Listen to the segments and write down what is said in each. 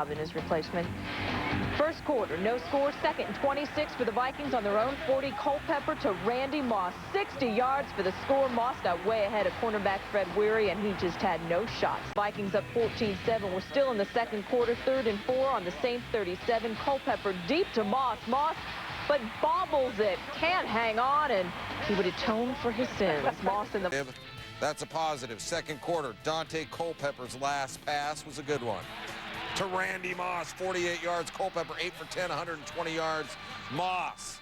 in his replacement. First quarter, no score. Second and 26 for the Vikings on their own 40. Culpepper to Randy Moss. 60 yards for the score. Moss got way ahead of cornerback Fred Weary, and he just had no shots. Vikings up 14-7. We're still in the second quarter. 3rd and 4 on the same 37. Culpepper deep to Moss. Moss, but bobbles it. Can't hang on, and he would atone for his sins. Moss in the... That's a positive. Second quarter, Dante Culpepper's last pass was a good one. To Randy Moss, 48 yards. Culpepper 8 for 10, 120 yards. Moss.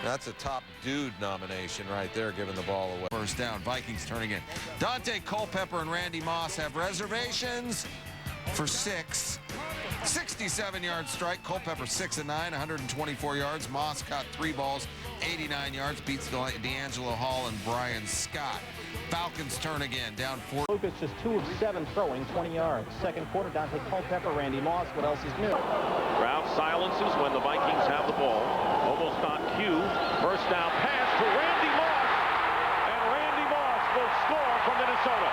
That's a top dude nomination right there, giving the ball away. First down, Vikings turning in. Dante Culpepper and Randy Moss have reservations for 6. 67-yard strike. Culpepper 6 and 9, 124 yards. Moss caught 3 balls, 89 yards. Beats D'Angelo Hall and Brian Scott. Falcons turn again, down 4. Lucas just 2 of 7 throwing, 20 yards. Second quarter, Dante Culpepper, Randy Moss. What else is new? Crowd silences when the Vikings have the ball. Almost on cue. First down pass to Randy Moss. And Randy Moss will score from Minnesota.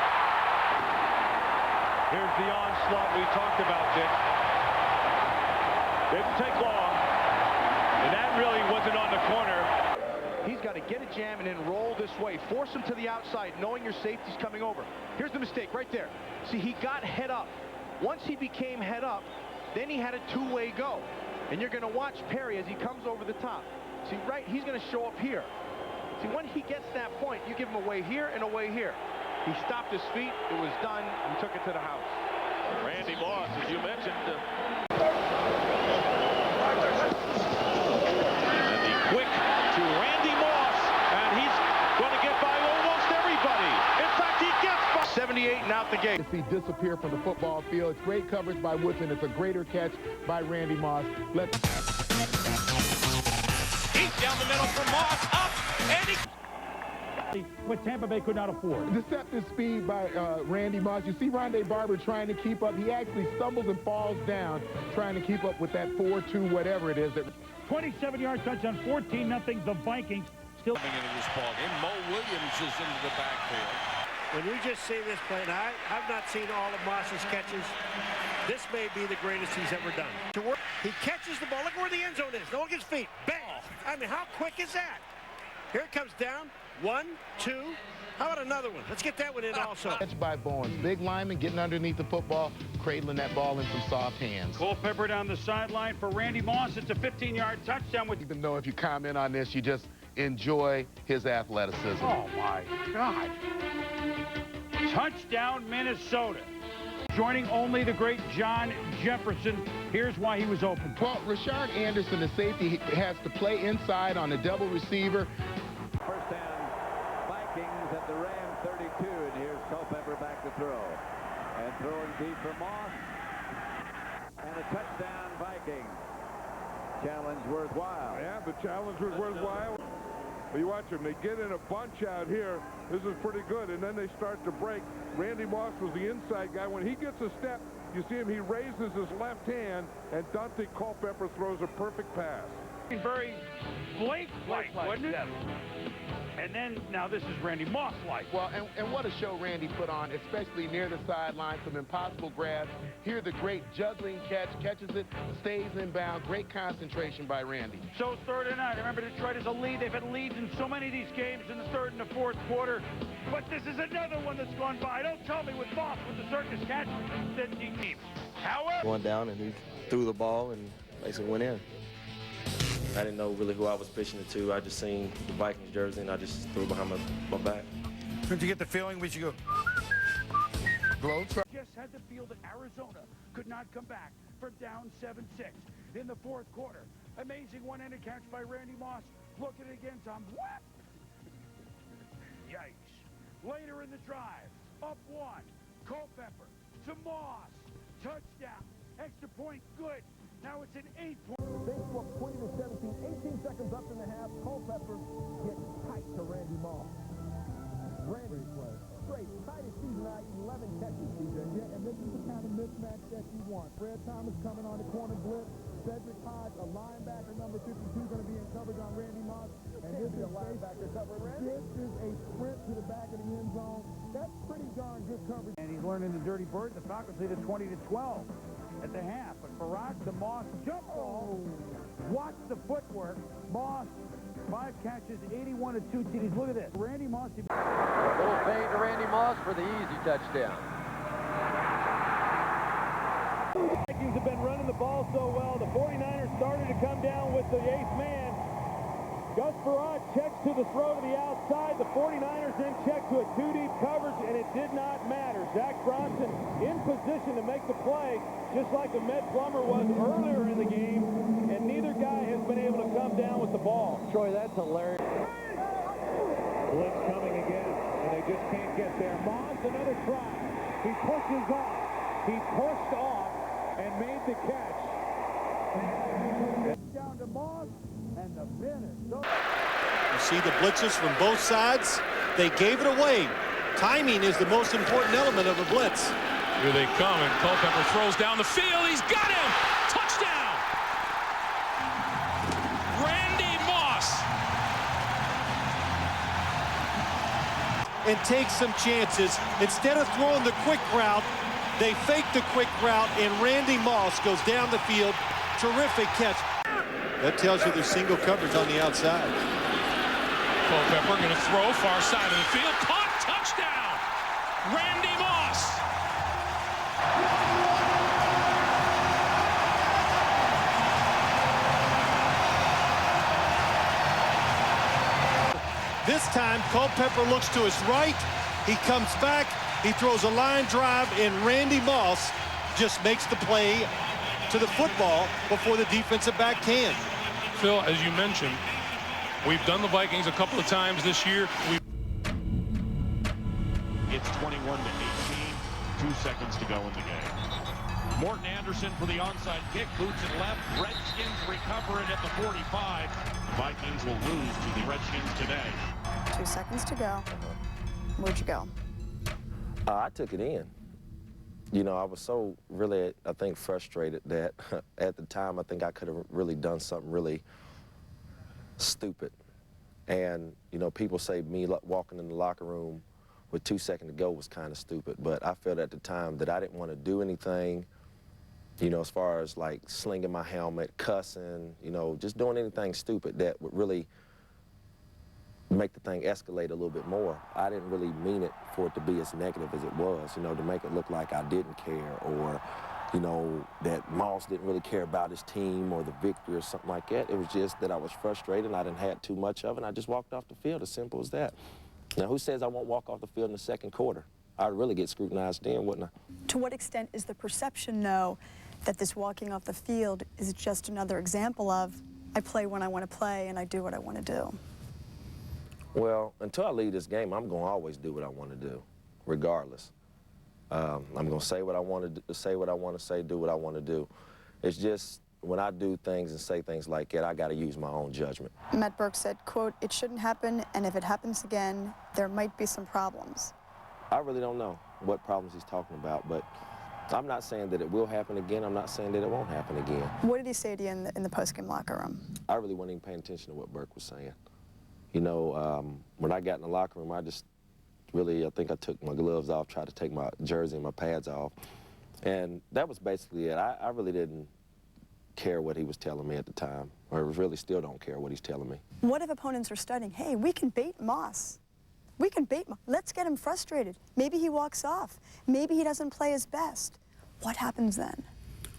Here's the onslaught we talked about, Dick. Didn't take long. And that really wasn't on the corner. He's got to get a jam and then roll this way. Force him to the outside, knowing your safety's coming over. Here's the mistake right there. See, he got head up. Once he became head up, then he had a two-way go. And you're going to watch Perry as he comes over the top. See, right, he's going to show up here. See, when he gets that point, you give him a way here and a way here. He stopped his feet. It was done. He took it to the house. Randy Moss, as you mentioned. And the quick to Randy Moss, and he's going to get by almost everybody. In fact, he gets by 78 and out the gate. To see disappear from the football field. It's great coverage by Woodson. It's a greater catch by Randy Moss. Deep down the middle for Moss, up, and he... What Tampa Bay could not afford. Deceptive speed by Randy Moss. You see Rondé Barber trying to keep up. He actually stumbles and falls down trying to keep up with that 4-2, whatever it is. 27-yard touchdown, 14-0. The Vikings still coming into this ball game. Mo Williams is into the backfield. When you just see this play, and I've not seen all of Moss's catches. This may be the greatest he's ever done. He catches the ball. Look where the end zone is. Look at his feet. Bang! I mean, how quick is that? Here it comes down. 1, 2. How about another one? Let's get that one in also. Catch by Bowens. Big lineman getting underneath the football, cradling that ball in some soft hands. Culpepper down the sideline for Randy Moss. It's a 15-yard touchdown. Even though if you comment on this, you just enjoy his athleticism. Oh, my God. Touchdown, Minnesota. Joining only the great John Jefferson. Here's why he was open. Well, Rashard Anderson, the safety, has to play inside on the double receiver. First down, Vikings at the Ram 32, and here's Culpepper back to throw. And throwing deep for Moss. And a touchdown, Vikings. Challenge worthwhile. Yeah, the challenge was worthwhile. But you watch them, they get in a bunch out here. This is pretty good, and then they start to break. Randy Moss was the inside guy. When he gets a step, you see him, he raises his left hand, and Dante Culpepper throws a perfect pass. Very Blake-like, wasn't it? And then, now this is Randy Moss-like. Well, and what a show Randy put on, especially near the sideline, some impossible grabs. Here the great juggling catch, catches it, stays in bounds. Great concentration by Randy. So 3rd and 9. Remember, Detroit is a lead. They've had leads in so many of these games in the 3rd and the 4th quarter. But this is another one that's gone by. Don't tell me with Moss with the circus catch that he keeps. However, going down, and he threw the ball and basically went in. I didn't know really who I was pitching it to. I just seen the Vikings jersey, and I just threw it behind my back. Did you get the feeling we should go? Just had to feel that Arizona could not come back from down 7-6 in the 4th quarter. Amazing one-handed catch by Randy Moss. Look at it again, Tom. What? Yikes. Later in the drive, up 1. Culpepper to Moss. Touchdown. Extra point, good. Now it's an 8-point. They scored 20-17, 18 seconds up in the half. Culpepper gets tight to Randy Moss. Randy play. Straight, tightest season high, 11 catches, DJ. Yeah, and this is the kind of mismatch that you want. Fred Thomas coming on the corner blitz. Cedric Hodge, a linebacker, number 52, going to be in coverage on Randy Moss. And this is a linebacker covering Randy. This is a sprint to the back of the end zone. That's pretty darn good coverage. And he's learning the dirty bird. The Falcons lead at 20-12. at the half. But Farad, the Moss jump ball. Watch the footwork. Moss, 5 catches, 81 to 2 TDs. Look at this. Randy Moss. A little fade to Randy Moss for the easy touchdown. The Vikings have been running the ball so well. The 49ers started to come down with the 8th man. Gus Farad checks to the throw to the outside. The 49ers then check to a 2-deep coverage, and it did not matter. Zach Bronson in position to make the play, just like Ahmed Plummer was earlier in the game, and neither guy has been able to come down with the ball. Troy, that's hilarious. Blitz coming again, and they just can't get there. Moss, another try. He pushes off. He pushed off and made the catch. Down to Moss, and the Minnesota. You see the blitzes from both sides. They gave it away. Timing is the most important element of a blitz. Here they come, and Culpepper throws down the field. He's got him! Touchdown! Randy Moss! And take some chances. Instead of throwing the quick route, they fake the quick route, and Randy Moss goes down the field. Terrific catch. That tells you there's single coverage on the outside. Culpepper going to throw far side of the field. Caught! Touchdown! Randy Moss! This time, Culpepper looks to his right. He comes back. He throws a line drive, and Randy Moss just makes the play to the football before the defensive back can. Phil, as you mentioned, we've done the Vikings a couple of times this year. It's 21 to 18. 2 seconds to go in the game. Morton Anderson for the onside kick. Boots it left. Redskins recover it at the 45. The Vikings will lose to the Redskins today. 2 seconds to go. Where'd you go? I took it in. You know, I was so really, I think, frustrated that at the time I think I could have really done something really stupid. And, you know, people say me walking in the locker room with 2 seconds to go was kind of stupid, but I felt at the time that I didn't want to do anything, you know, as far as like slinging my helmet, cussing, you know, just doing anything stupid that would really make the thing escalate a little bit more. I didn't really mean it for it to be as negative as it was, you know, to make it look like I didn't care, or, you know, that Moss didn't really care about his team or the victory or something like that. It was just that I was frustrated and I didn't have too much of it, and I just walked off the field, as simple as that. Now, who says I won't walk off the field in the second quarter? I'd really get scrutinized then, wouldn't I? To what extent is the perception, though, that this walking off the field is just another example of, I play when I want to play and I do what I want to do? Well, until I leave this game, I'm going to always do what I want to do, regardless. I'm going to say what I want to say, what I want to say, do what I want to do. It's just when I do things and say things like that, I got to use my own judgment. Matt Burke said, quote, "It shouldn't happen, and if it happens again, there might be some problems." I really don't know what problems he's talking about, but I'm not saying that it will happen again. I'm not saying that it won't happen again. What did he say to you in the post-game locker room? I really wasn't even paying attention to what Burke was saying. You know, when I got in the locker room, I just really, I think I took my gloves off, tried to take my jersey and my pads off. And that was basically it. I really didn't care what he was telling me at the time, or really still don't care what he's telling me. What if opponents are studying, hey, we can bait Moss. We can bait Moss. Let's get him frustrated. Maybe he walks off. Maybe he doesn't play his best. What happens then?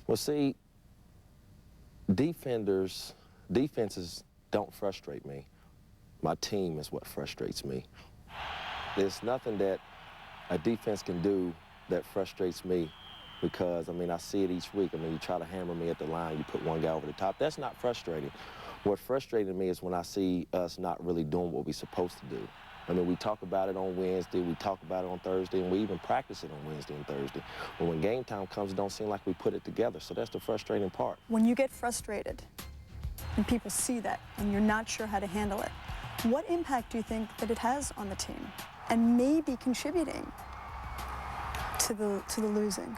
Well, see, defenses don't frustrate me. My team is what frustrates me. There's nothing that a defense can do that frustrates me because, I mean, I see it each week. I mean, you try to hammer me at the line, you put one guy over the top. That's not frustrating. What frustrated me is when I see us not really doing what we're supposed to do. I mean, we talk about it on Wednesday, we talk about it on Thursday, and we even practice it on Wednesday and Thursday. But when game time comes, it don't seem like we put it together. So that's the frustrating part. When you get frustrated and people see that and you're not sure how to handle it, what impact do you think that it has on the team and maybe contributing to the losing?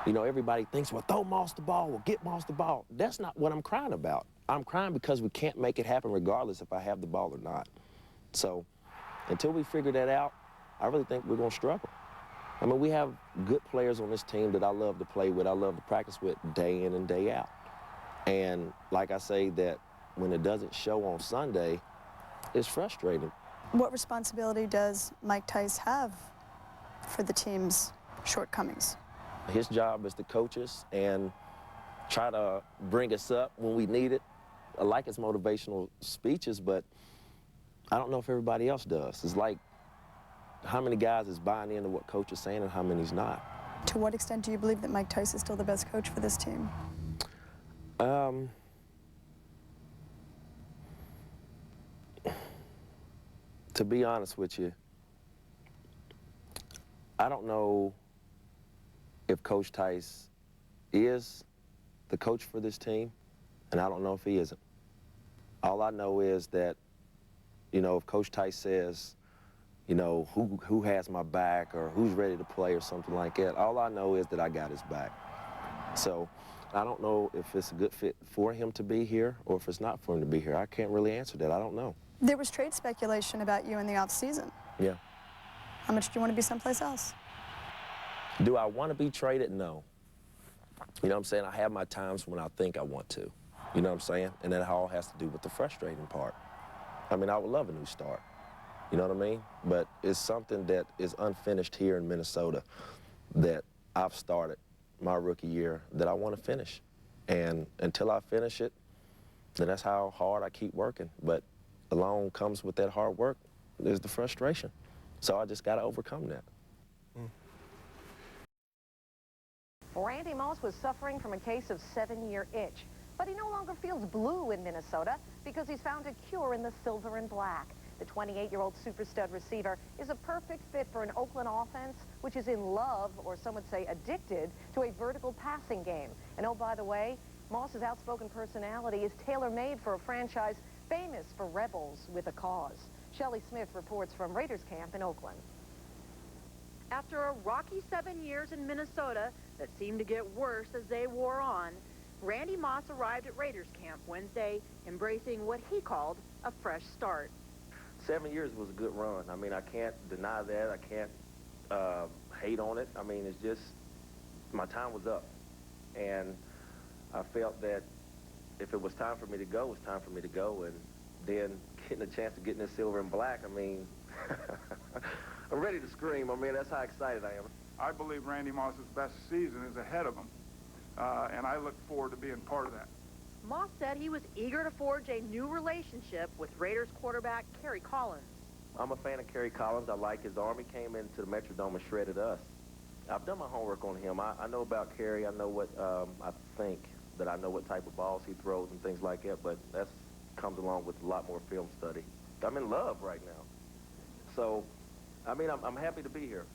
You know, everybody thinks, well, throw Moss the ball, well, get Moss the ball. That's not what I'm crying about. I'm crying because we can't make it happen regardless if I have the ball or not. So until we figure that out, I really think we're going to struggle. I mean, we have good players on this team that I love to play with, I love to practice with day in and day out. And like I say, that when it doesn't show on Sunday, it's frustrating. What responsibility does Mike Tice have for the team's shortcomings? His job is to coach us and try to bring us up when we need it. I like his motivational speeches, but I don't know if everybody else does. It's like, how many guys is buying into what coach is saying and how many's not? To what extent do you believe that Mike Tice is still the best coach for this team? To be honest with you, I don't know if Coach Tice is the coach for this team, and I don't know if he isn't. All I know is that, you know, if Coach Tice says, you know, who has my back or who's ready to play or something like that, all I know is that I got his back. So I don't know if it's a good fit for him to be here or if it's not for him to be here. I can't really answer that. I don't know. There was trade speculation about you in the offseason. Yeah. How much do you want to be someplace else? Do I want to be traded? No. You know what I'm saying? I have my times when I think I want to. You know what I'm saying? And that all has to do with the frustrating part. I mean, I would love a new start. You know what I mean? But it's something that is unfinished here in Minnesota that I've started my rookie year that I want to finish. And until I finish it, then that's how hard I keep working. But along comes with that hard work is the frustration. So I just got to overcome that. Randy Moss was suffering from a case of 7-year itch, but he no longer feels blue in Minnesota because he's found a cure in the silver and black. The 28-year-old super stud receiver is a perfect fit for an Oakland offense, which is in love, or some would say addicted, to a vertical passing game. And oh, by the way, Moss's outspoken personality is tailor-made for a franchise famous for rebels with a cause. Shelley Smith reports from Raiders camp in Oakland. After a rocky 7 years in Minnesota that seemed to get worse as they wore on, Randy Moss arrived at Raiders camp Wednesday, embracing what he called a fresh start. 7 years was a good run. I mean, I can't deny that. I can't hate on it. I mean, it's just my time was up. And I felt that if it was time for me to go, it was time for me to go. And then getting a chance to get in this silver and black, I mean, I'm ready to scream. I mean, that's how excited I am. I believe Randy Moss's best season is ahead of him, and I look forward to being part of that. Moss said he was eager to forge a new relationship with Raiders quarterback Kerry Collins. I'm a fan of Kerry Collins. I like his arm. He came into the Metrodome and shredded us. I've done my homework on him. I know about Kerry. I know what I think that I know what type of balls he throws and things like that, but that comes along with a lot more film study. I'm in love right now. So, I mean, I'm happy to be here.